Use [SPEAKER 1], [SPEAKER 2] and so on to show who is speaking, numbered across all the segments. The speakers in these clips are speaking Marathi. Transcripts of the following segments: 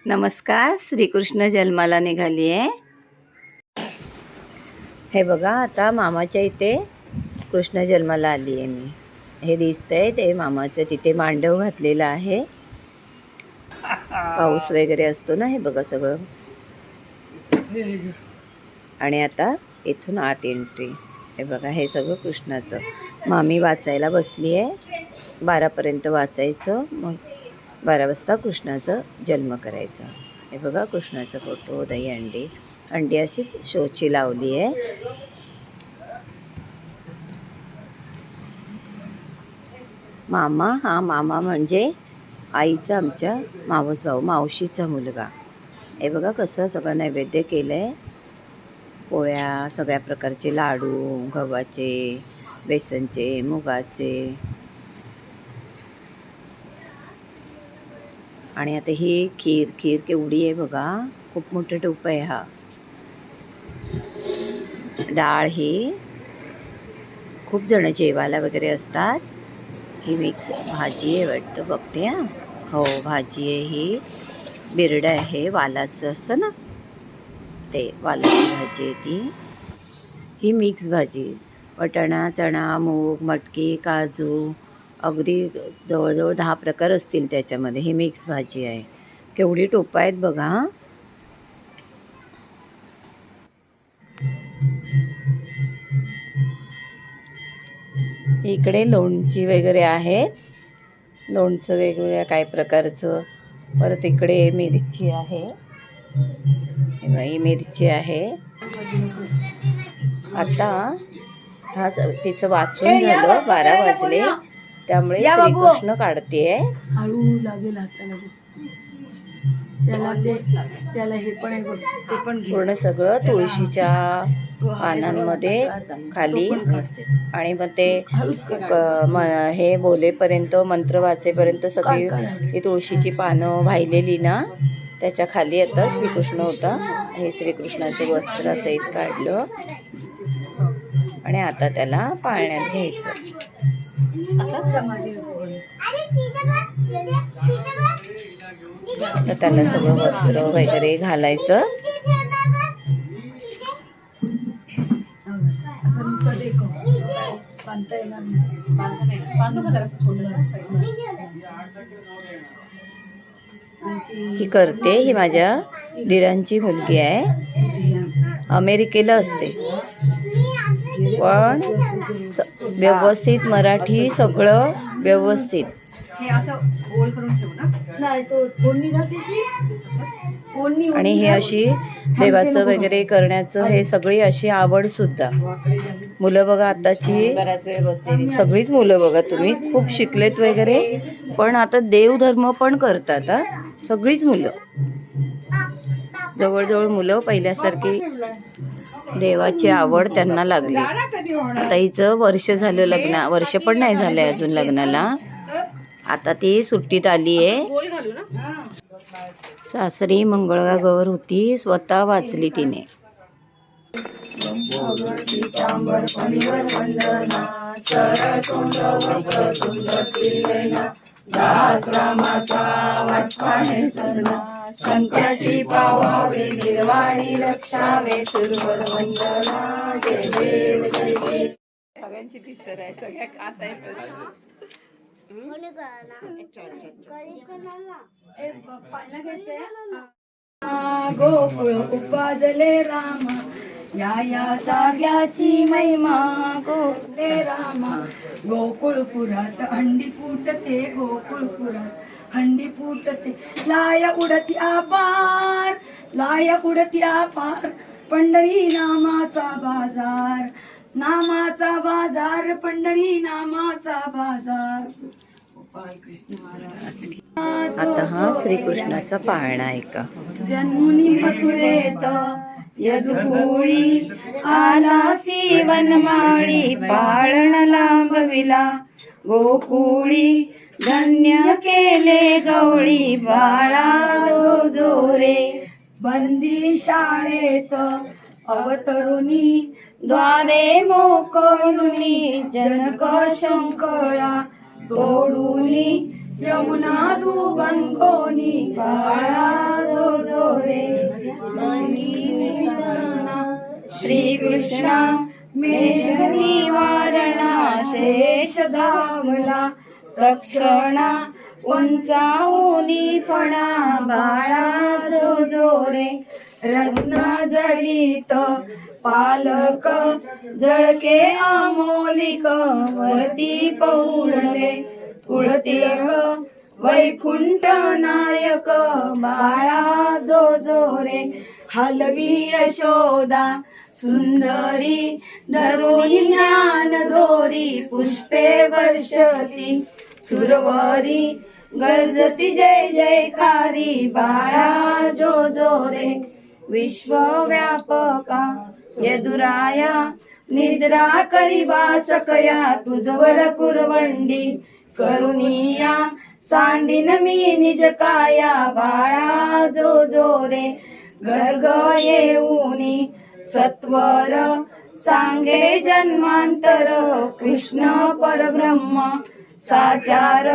[SPEAKER 1] नमस्कार. श्रीकृष्ण जन्माला निघाली आहे. हे बघा, आता मामाच्या इथे कृष्ण जन्माला आली आहे मी. हे दिसतंय ते मामाचं तिथे मांडव घातलेला आहे. पाऊस वगैरे असतो ना, हे बघा सगळं. आणि आता इथून आत एंट्री. हे बघा, हे सगळं कृष्णाचं. मामी वाचायला बसली आहे. 12पर्यंत वाचायचं, मग 12 वाजता कृष्णाचा जन्म करायचा. हे बघा कृष्णाचा फोटो, दही अंडी. अंडी अशीच शोची लावली आहे. मामा, हा मामा म्हणजे आईचा आमच्या मावस भाऊ, मावशीचा मुलगा. हे बघा कसं सगळं नैवेद्य केलं आहे. पोळ्या, सगळ्या प्रकारचे लाडू, गव्हाचे, बेसनचे, मुगाचे. आणि आता ही खीर केवढी आहे बघा. खूप मोठं टोप आहे हा. डाळ ही खूप जण जेवायला वगैरे असतात. ही मिक्स भाजी आहे वाटतं, बघते हां. हो, भाजी आहे ही. बिरडं आहे, वालाचं असतं ना ते, वालाची भाजी आहे ती. ही मिक्स भाजी, वाटाणा, चणा, मूग, मटकी, काजू, अगदी जवळजवळ 10 प्रकार असतील त्याच्यामध्ये. ही मिक्स भाजी आहे. केवढी टोपं आहेत बघा. इकडे लोणची वगैरे आहेत. लोणचं वेगवेगळ्या काय प्रकारचं. परत इकडे मिरची आहे. ही मिरची आहे. आता हा तिचं वाचून झालं. 12 वाजले, त्यामुळे श्रीकृष्ण काढतेय.
[SPEAKER 2] हळू लागेल हाताला. त्याला हे पण आहे बघ, ते पण
[SPEAKER 1] पूर्ण सगळं तुळशीच्या पानांमध्ये खाली. आणि मग ते हे बोलेपर्यंत, मंत्र वाचेपर्यंत सगळी ती तुळशीची पानं वाहिलेली ना, त्याच्या खाली आता श्रीकृष्ण होता. हे श्रीकृष्णाचं वस्त्र सहित काढलं आणि आता त्याला पाळण्यात घ्यायचं. तर त्याला सगळं वस्त्र वगैरे घालायचं. ही करते, ही माझ्या दिरांची मुलगी आहे. अमेरिकेला असते, पण व्यवस्थित मराठी सगळं व्यवस्थित. आणि हे अशी देवाचं वगैरे करण्याचं, हे सगळी अशी आवड सुद्धा. मुलं बघा आताची सगळीच मुलं बघा तुम्ही, खूप शिकलेत वगैरे, पण आता देवधर्म पण करतात. सगळीच मुलं, जवळजवळ मुलं पहिल्यासारखी देवाची आवड त्यांना लागली. आता हिचं वर्ष झालं वर्ष पण नाही झालंय अजून लग्नाला. आता ती सुट्टीत आली आहे. सासरी मंगळागौर होती, स्वतः वाचली तिने. संकटी पावावे निर्वाणी रक्षावे सुरवर वंदना. जय देव जय देव. सगळ्यांची दिसत आहे, सगळ्या खाता येतात.
[SPEAKER 2] गोकुळ उपाजले राम, या जाग्याची महिमा. गोकुळे रामा, गोकुळपुरात हंडी फुटते. गोकुळपुरात हंडी फुटते. लाया उडती आपार, लाया उडती आपार. पंढरी नामाचा बाजार, नामाचा बाजार. पंढरी नामाचा बाजार.
[SPEAKER 1] आता हा श्रीकृष्णाचा पाळणा आहे का.
[SPEAKER 2] जन्मुनी मथुरेत यदुकुळी, आलासी वनमाळी. पाळण लांबविला गोकुळी, धन्य केले गवळी. बाळा जो जो रे, बंदी शाळेत अवतरुणी. द्वारे मोकळुनी, जनक शंकळा तोडुनी. यमुना दुभंगोनी, बाळा जो कृष्णा मेघ निवारणा शेष धावला तक्षणा उंचावूनी फणा बाळा जो जो रे रत्न जडित पालक जळके आमोलिक वरती पौळले कुळतिलक वैकुंठ नायक बाळा जो जो रे हलवी यशोदा सुंदरी धरुणी ज्ञान दोरी पुष्पे वर्षती सुरवरी गर्जती जय जयकारी बाळा जो जो रे विश्वव्यापका यदुराया निद्रा करिबा सकया तुझवर कुरवंडी करुनिया सांडीन मी निज काया बाळा जो जो रे गर्ग येऊनी सत्वर सांगे जन्मांतर कृष्ण परब्रह्म साचार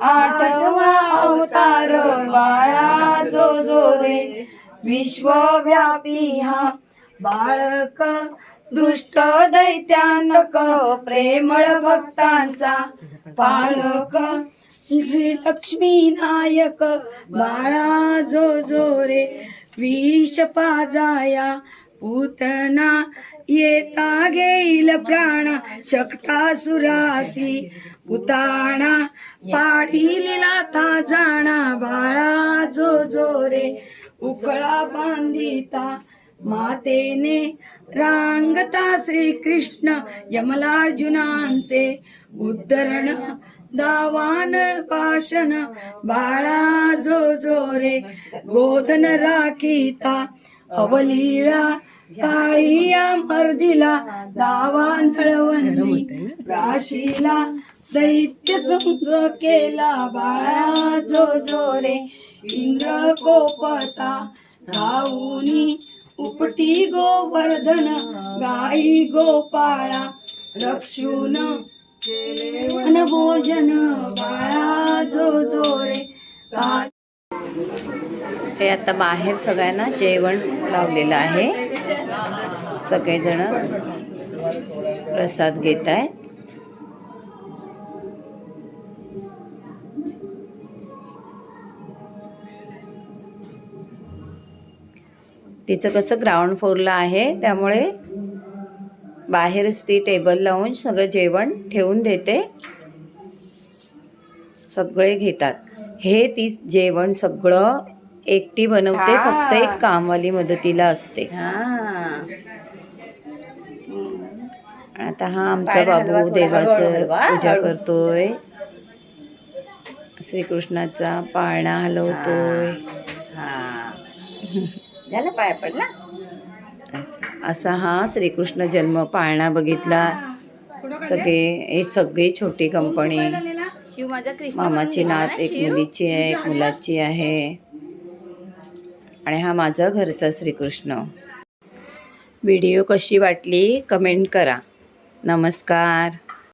[SPEAKER 2] आठवा अवतार बाळा जो जो रे विश्वव्यापी हा बाळक दुष्ट दैत्यानक प्रेमळ भक्तांचा पाळक श्री लक्ष्मी नायक बाळा जो जो रे विष पाजाया पूतना येता घेईल प्राण शकटासुरासी पुताणा पाडीला ता जाणा बाळा जो जो रे उकळा बांधिता मातेने रांगता श्रीकृष्ण यमलार्जुनांचे उद्धरण दावान पाशन बाळा जो जो रे गोधन राखीता अवलीळा काळिया मर्दिला दावान तळवंदी राशीला दैत्य चुंज केला बाळा जो जो रे इंद्र कोपता धावूनी उपटी गोवर्धन गाई गोपाळा रक्षून केले भोजन बाळा जो जो रे
[SPEAKER 1] हे आता बाहेर सगळ्यांना जेवण लावलेलं आहे. सगळेजण प्रसाद घेत आहेत. तिचं कसं ग्राउंड फ्लोअरला आहे त्यामुळे बाहेरच ती टेबल लावून सगळं जेवण ठेवून देते. सगळे घेतात. हे ती जेवण सगळं एकटी बनवते. फक्त एक कामवाली मदतीला असते. आता हा आमचा बाबू देवाचं पूजा करतोय. श्रीकृष्णाचा पाळणा हलवतोय.
[SPEAKER 2] झालं पाया पडला.
[SPEAKER 1] असा हा श्रीकृष्ण जन्म पाळणा बघितला. सगळी छोटी कंपनी. मामाची नात एक मुलीची आहे, एक मुलाची आहे. आणि हा माझा घरचा श्रीकृष्ण. व्हिडिओ कशी वाटली कमेंट करा. नमस्कार.